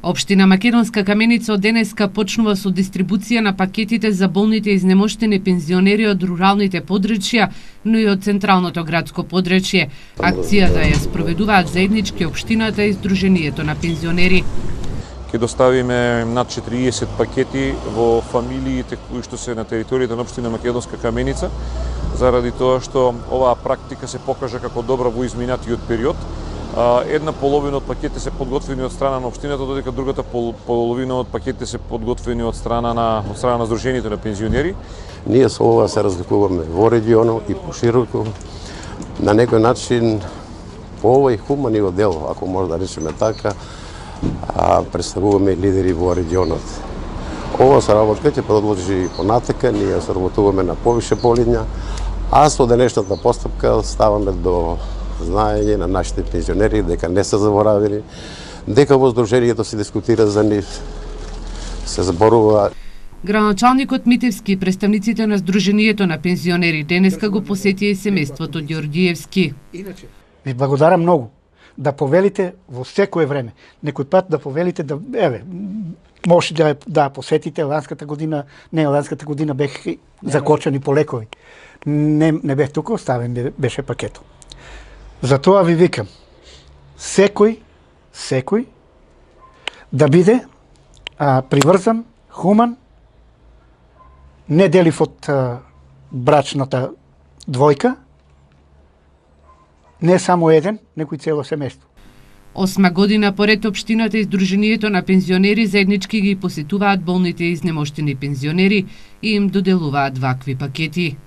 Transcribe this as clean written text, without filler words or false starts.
Општина Македонска Каменица од денеска почнува со дистрибуција на пакетите за болните и изнемоштени пензионери од руралните подрачја, но и од централното градско подрачје. Акцијата ја спроведуваат заеднички општината и Сдруженијето на пензионери. Ќе доставиме над 40 пакети во фамилиите кои што се на територијата на општина Македонска Каменица, заради тоа што оваа практика се покажа како добра во изминатиот период. Една половина од пакетите се подготвени од страна на општината, додека другата половина од пакетите се подготвени од страна на Сдруженијето на пензионери. Ние со ова се разликуваме во регионот и пошироко. На некој начин по овој хуманиот дел, ако може да речеме така, представуваме лидери во регионот. Ова соработка ќе продолжи понатака, ние соработуваме на повише полиња, а со денешната постапка ставаме до знаење на нашите пензионери дека не се заборавени, дека во Сдруженијето се дискутира за нив, се зборува. Градоначалникот Митевски и представниците на Сдруженијето на пензионери денеска го посетија и семејството Ѓорѓиевски. Ви благодарам многу да повелите во секое време. Некој пат да повелите да може да посетите ланската година бех закочени по лекови. Не бех тука, оставен беше пакетот. Затоа ви викам, секој да биде приврзан, хуман, не делив од брачната двојка, не само еден, некој цело семејство. 8 година поред општината и Сдруженијето на пензионери заеднички ги посетуваат болните и изнемоштени пензионери и им доделуваат вакви пакети.